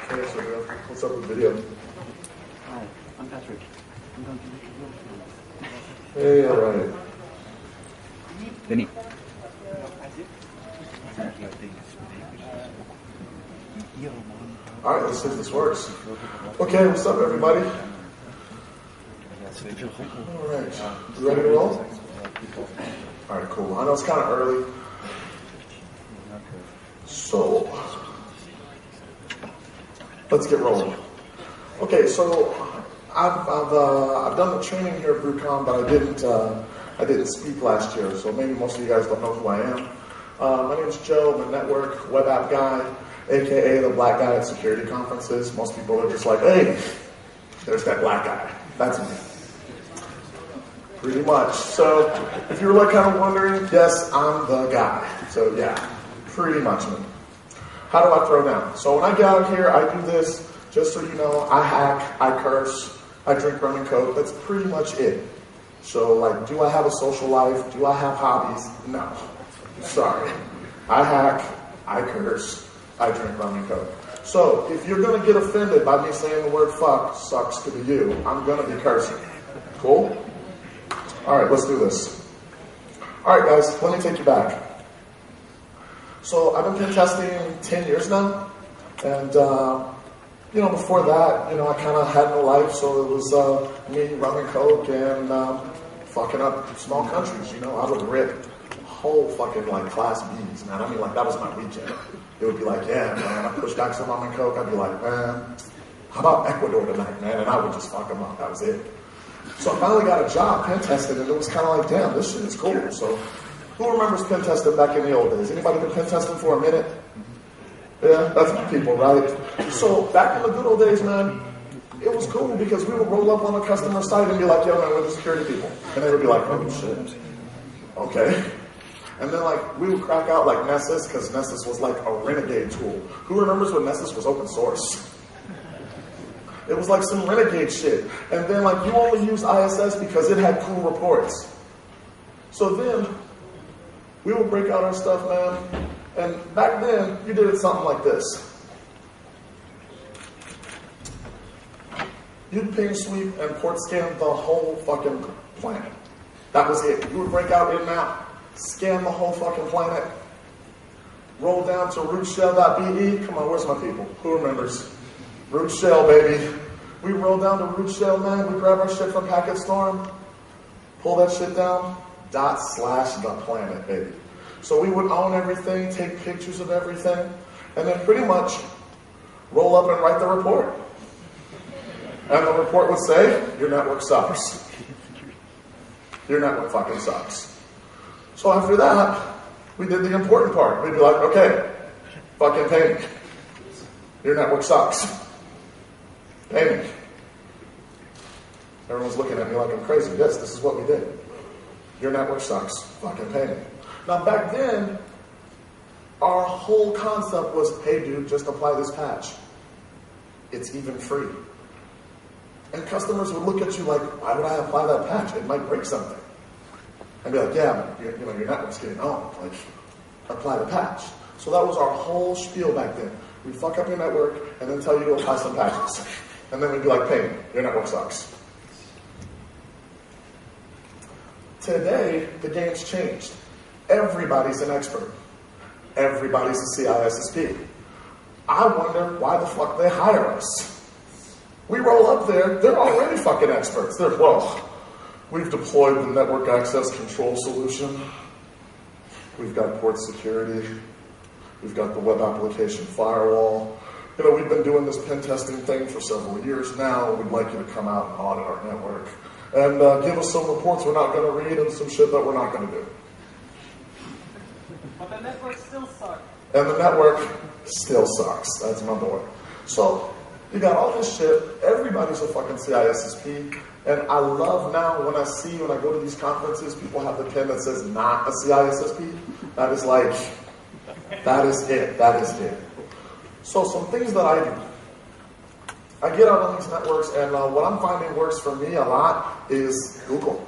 Okay, so what's up with video? Hi, I'm Patrick. I'm going to make a Hey, all right. Vinny. All right, let's see if this works. Okay, what's up, everybody? All right, you ready to roll? All right, cool. I know it's kind of early. So, let's get rolling. Okay, so I've done the training here at Brucon, but I didn't speak last year, so maybe most of you guys don't know who I am. My name is Joe. I'm a network web app guy, aka the black guy at security conferences. Most people are just like, hey, there's that black guy. That's me. Pretty much. So if you were like kind of wondering, yes, I'm the guy. So yeah, pretty much me. How do I throw down? So when I get out here, I do this, just so you know, I hack, I curse, I drink rum and coke. That's pretty much it. So like, do I have a social life? Do I have hobbies? No. Sorry. I hack, I curse, I drink rum and coke. So if you're going to get offended by me saying the word fuck, sucks to be you, I'm going to be cursing. Cool? All right, let's do this. All right, guys, let me take you back. So I've been pen testing 10 years now, and you know, before that, you know, I kind of had no life, so it was me, rum and coke, and fucking up small countries. You know, I would rip whole fucking like class B's, man. I mean, like that was my weekend. It would be like, yeah, man, I pushed back some rum and coke. I'd be like, man, how about Ecuador tonight, man? And I would just fuck them up. That was it. So I finally got a job pen testing, and it was kind of like, damn, this shit is cool. So who remembers pen testing back in the old days? Anybody been pen testing for a minute? Yeah, that's my people, right? So back in the good old days, man, it was cool because we would roll up on a customer site and be like, yo, man, we're the security people. And they would be like, oh, shit. Okay. And then, like, we would crack out, like, Nessus, because Nessus was, like, a renegade tool. Who remembers when Nessus was open source? It was, like, some renegade shit. And then, like, you only used ISS because it had cool reports. So then, we would break out our stuff, man. And back then, you did it something like this. You'd ping sweep and port scan the whole fucking planet. That was it. You would break out in and out. Scan the whole fucking planet, roll down to rootshell.be. Come on, where's my people? Who remembers? Root shell, baby. We roll down to root shell, man. We grab our shit from Packet Storm, pull that shit down, /the planet, baby. So we would own everything, take pictures of everything, and then pretty much roll up and write the report. And the report would say, your network sucks. Your network fucking sucks. So after that, we did the important part. We'd be like, okay, fucking pay me. Your network sucks. Pay me. Everyone's looking at me like I'm crazy. Yes, this is what we did. Your network sucks. Fucking pay me. Now back then, our whole concept was, hey dude, just apply this patch. It's even free. And customers would look at you like, why would I apply that patch? It might break something. And be like, yeah, but you know, your network's getting owned. Like, apply the patch. So that was our whole spiel back then. We'd fuck up your network and then tell you to apply some patches. And then we'd be like, pay me. Your network sucks. Today, the game's changed. Everybody's an expert. Everybody's a CISSP. I wonder why the fuck they hire us. We roll up there, they're already fucking experts. They're, well, we've deployed the network access control solution. We've got port security. We've got the web application firewall. You know, we've been doing this pen testing thing for several years now. We'd like you to come out and audit our network. And give us some reports we're not going to read and some shit that we're not going to do. But the network still sucks. And the network still sucks. That's my boy. So, you got all this shit. Everybody's a fucking CISSP. And I love now when I go to these conferences, people have the pen that says not a CISSP. That is like, that is it. That is it. So some things that I do. I get out on these networks, and what I'm finding works for me a lot is Google.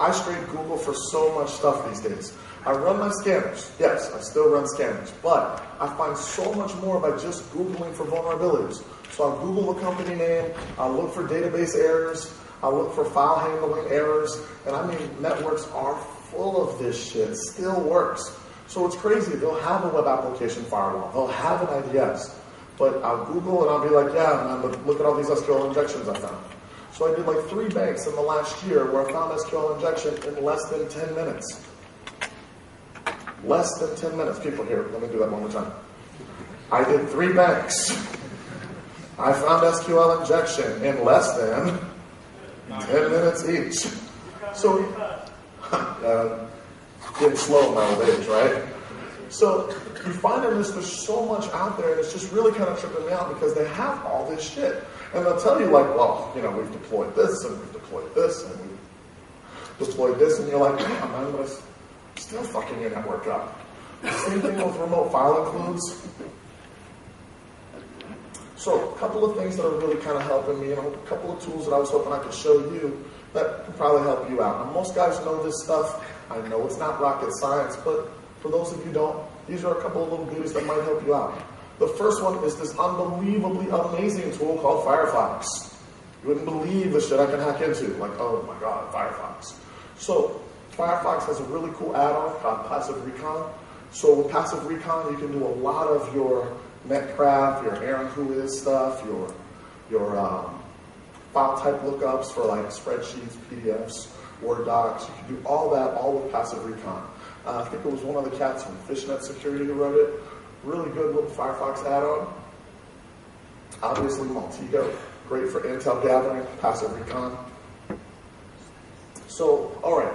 I straight Google for so much stuff these days. I run my scanners. Yes, I still run scanners. But I find so much more by just Googling for vulnerabilities. So I Google the company name, I look for database errors, I look for file handling errors, and I mean, networks are full of this shit. It still works. So it's crazy. They'll have a web application firewall. They'll have an IDS. But I'll Google and I'll be like, yeah, man, look at all these SQL injections I found. So I did like 3 banks in the last year where I found SQL injection in less than 10 minutes. Less than 10 minutes. People here, let me do that one more time. I did 3 banks. I found SQL injection in less than 10 minutes each. So, getting slow in my old age, right? So you find that there's so much out there, and it's just really kind of tripping me out because they have all this shit. And they'll tell you like, well, you know, we've deployed this, and we've deployed this, and we've deployed this, and you're like, damn, man, but it's still fucking your network up. The same thing with remote file includes. So a couple of things that are really kind of helping me, you know, a couple of tools that I was hoping I could show you that can probably help you out. Now, most guys know this stuff. I know it's not rocket science, but for those of you who don't, these are a couple of little goodies that might help you out. The first one is this unbelievably amazing tool called Firefox. You wouldn't believe the shit I can hack into. Like, oh my God, Firefox. So Firefox has a really cool add-on called Passive Recon. So with Passive Recon, you can do a lot of your netcraft, your Aaron Who Is stuff, your file type lookups for like spreadsheets, PDFs, Word docs. You can do all that, all with Passive Recon. I think it was one of the cats from Fishnet Security who wrote it. Really good little Firefox add-on. Obviously Maltego, great for intel gathering, Passive Recon. So, all right,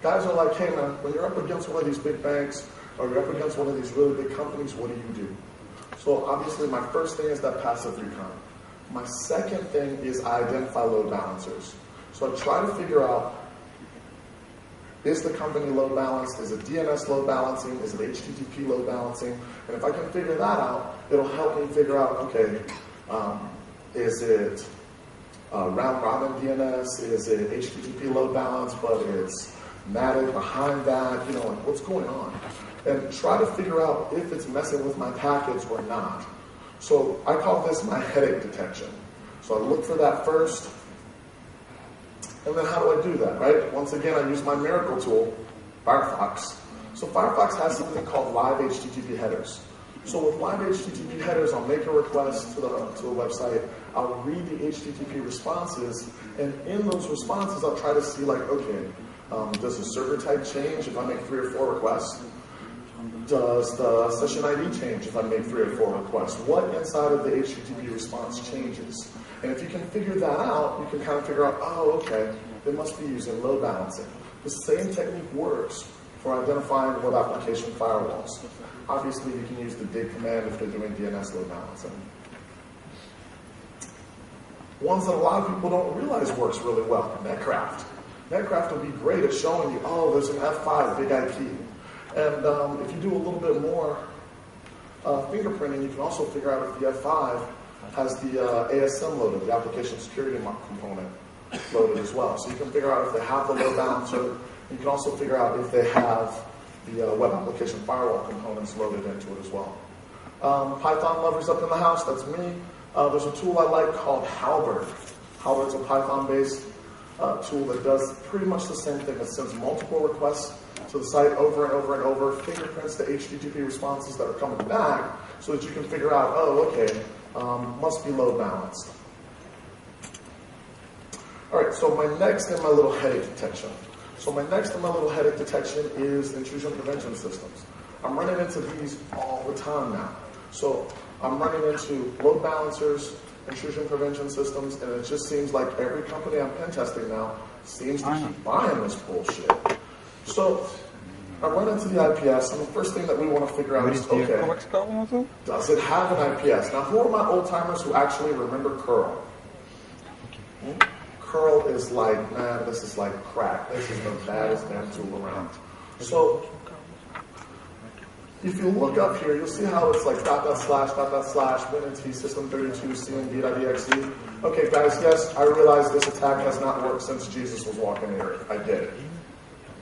guys are like, hey man, when you're up against one of these big banks or you're up against one of these really big companies, what do you do? So obviously my first thing is that Passive Recon. My second thing is I identify load balancers. So I try to figure out, is the company load balanced? Is it DNS load balancing? Is it HTTP load balancing? And if I can figure that out, it'll help me figure out, okay, is it round robin DNS? Is it HTTP load balance, but it's matted behind that? You know, like what's going on? And try to figure out if it's messing with my packets or not. So I call this my headache detection. So I look for that first. And then how do I do that, right? Once again, I use my miracle tool, Firefox. So Firefox has something called live HTTP headers. So with live HTTP headers, I'll make a request to the website, I'll read the HTTP responses, and in those responses, I'll try to see like, okay, does the server type change if I make 3 or 4 requests? Does the session ID change if I make 3 or 4 requests? What inside of the HTTP response changes? And if you can figure that out, you can kind of figure out, oh, okay, they must be using load balancing. The same technique works for identifying web application firewalls. Obviously, you can use the dig command if they're doing DNS load balancing. Ones that a lot of people don't realize works really well, netcraft. Netcraft will be great at showing you, oh, there's an F5 big IP. And if you do a little bit more fingerprinting, you can also figure out if the F5 has the ASM loaded, the application security component loaded as well. So you can figure out if they have the load balancer. You can also figure out if they have the web application firewall components loaded into it as well. Python lovers up in the house, that's me. There's a tool I like called Halberd. Halberd's a Python-based tool that does pretty much the same thing. It sends multiple requests to the site over and over and over, fingerprints the HTTP responses that are coming back so that you can figure out, oh, okay, must be load balanced. All right, so my next in my little headache detection. So my next in my little headache detection is intrusion prevention systems. I'm running into these all the time now. So I'm running into load balancers, intrusion prevention systems, and it just seems like every company I'm pen testing now seems to keep buying this bullshit. So I run into the IPS, and the first thing that we want to figure out is, okay, does it have an IPS? Now, who are my old timers who actually remember curl? Curl is like, man, this is like crack. This is the baddest damn tool around. So if you look up here, you'll see how it's like // WinNT system32 cmd.exe. Okay, guys, yes, I realize this attack has not worked since Jesus was walking the earth. I get it.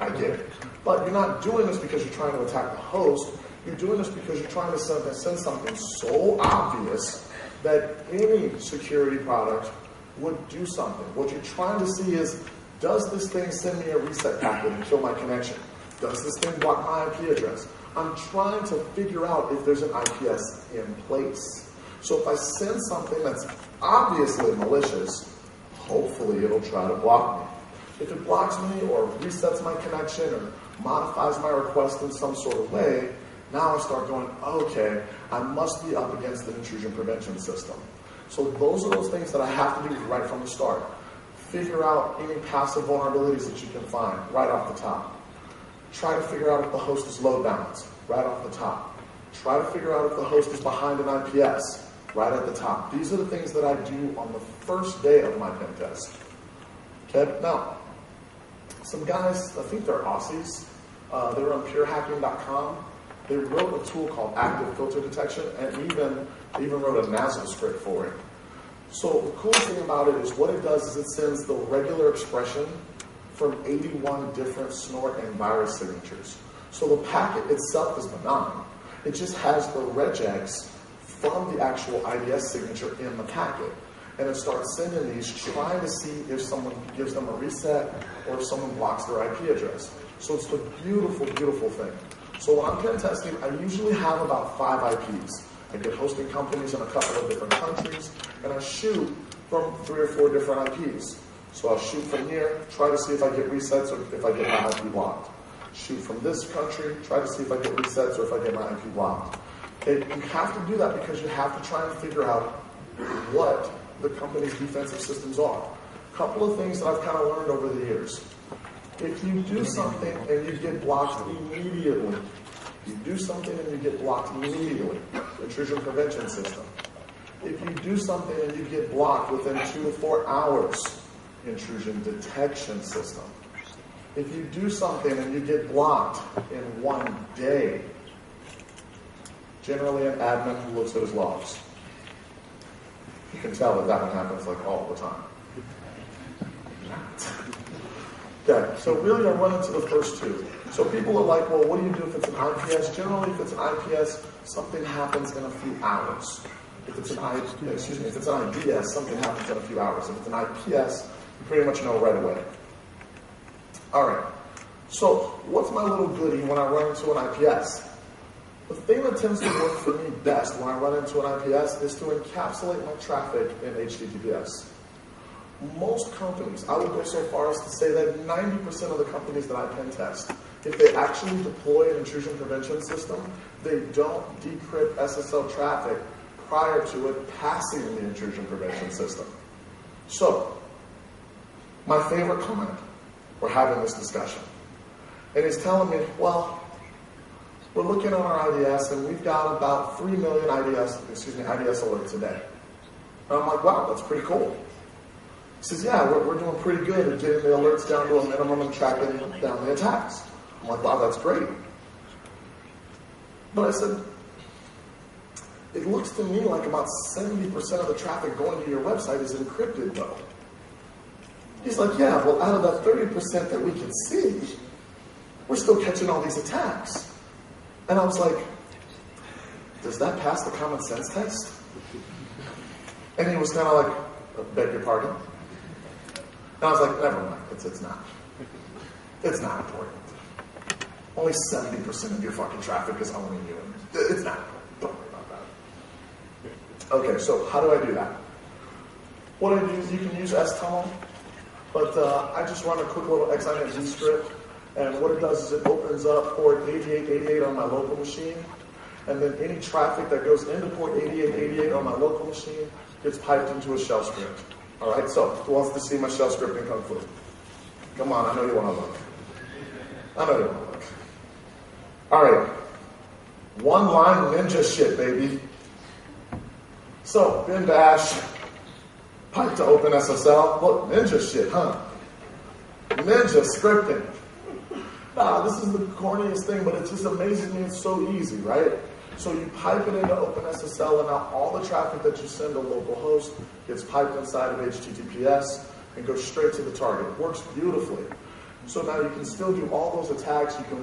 I get it. But you're not doing this because you're trying to attack the host. You're doing this because you're trying to send something so obvious that any security product would do something. What you're trying to see is, does this thing send me a reset packet and kill my connection? Does this thing block my IP address? I'm trying to figure out if there's an IPS in place. So if I send something that's obviously malicious, hopefully it'll try to block me. If it blocks me or resets my connection or modifies my request in some sort of way, now I start going, okay, I must be up against the intrusion prevention system. So those are those things that I have to do right from the start. Figure out any passive vulnerabilities that you can find right off the top. Try to figure out if the host is load balanced right off the top. Try to figure out if the host is behind an IPS right at the top. These are the things that I do on the first day of my pen test. Okay, now, some guys, I think they're Aussies, they were on purehacking.com. They wrote a tool called active filter detection, and they even wrote a nasal script for it. So the cool thing about it is what it does is it sends the regular expression from 81 different snort and virus signatures. So the packet itself is benign. It just has the regex from the actual IDS signature in the packet. And it starts sending these, trying to see if someone gives them a reset or if someone blocks their IP address. So it's a beautiful, beautiful thing. So when I'm pen testing, I usually have about 5 IPs. I get hosting companies in a couple of different countries, and I shoot from 3 or 4 different IPs. So I'll shoot from here, try to see if I get resets or if I get my IP blocked. Shoot from this country, try to see if I get resets or if I get my IP blocked. Okay, you have to do that because you have to try and figure out what the company's defensive systems are. A couple of things that I've kind of learned over the years. If you do something and you get blocked immediately, you do something and you get blocked immediately, intrusion prevention system. If you do something and you get blocked within 2 to 4 hours, intrusion detection system. If you do something and you get blocked in 1 day, generally an admin who looks at his logs. You can tell that that one happens like all the time. Okay, so really I run into the first 2. So people are like, well, what do you do if it's an IPS? Generally, if it's an IPS, something happens in a few hours. If it's an IDS, something happens in a few hours. If it's an IPS, you pretty much know right away. All right, so what's my little goodie when I run into an IPS? The thing that tends to work for me best when I run into an IPS is to encapsulate my traffic in HTTPS. Most companies, I would go so far as to say that 90% of the companies that I pen test, if they actually deploy an intrusion prevention system, they don't decrypt SSL traffic prior to it passing the intrusion prevention system. So, my favorite comment, we're having this discussion, and he's telling me, well, we're looking at our IDS and we've got about 3 million IDS alerts a day. And I'm like, wow, that's pretty cool. He says, yeah, we're doing pretty good at getting the alerts down to a minimum and tracking down the attacks. I'm like, wow, that's great. But I said, it looks to me like about 70% of the traffic going to your website is encrypted, though. He's like, yeah, well, out of that 30% that we can see, we're still catching all these attacks. And I was like, does that pass the common sense test? And he was kind of like, beg your pardon? And I was like, never mind, it's not. It's not important. Only 70% of your fucking traffic is owning you. It's not important. Don't worry about that. Okay, so how do I do that? What I do is you can use STunnel, but I just run a quick little XINZ script. And what it does is it opens up port 8888 on my local machine, and then any traffic that goes into port 8888 on my local machine gets piped into a shell script. All right, so who wants to see my shell script in Kung Fu? Come on, I know you want to look. I know you want to look. All right, 1-line ninja shit, baby. So, bin bash, pipe to open SSL. Look, ninja shit, huh? Ninja scripting. This is the corniest thing, but it just amazes me it's so easy, right? So you pipe it into OpenSSL, and now all the traffic that you send to localhost gets piped inside of HTTPS and goes straight to the target. It works beautifully. So now you can still do all those attacks. You can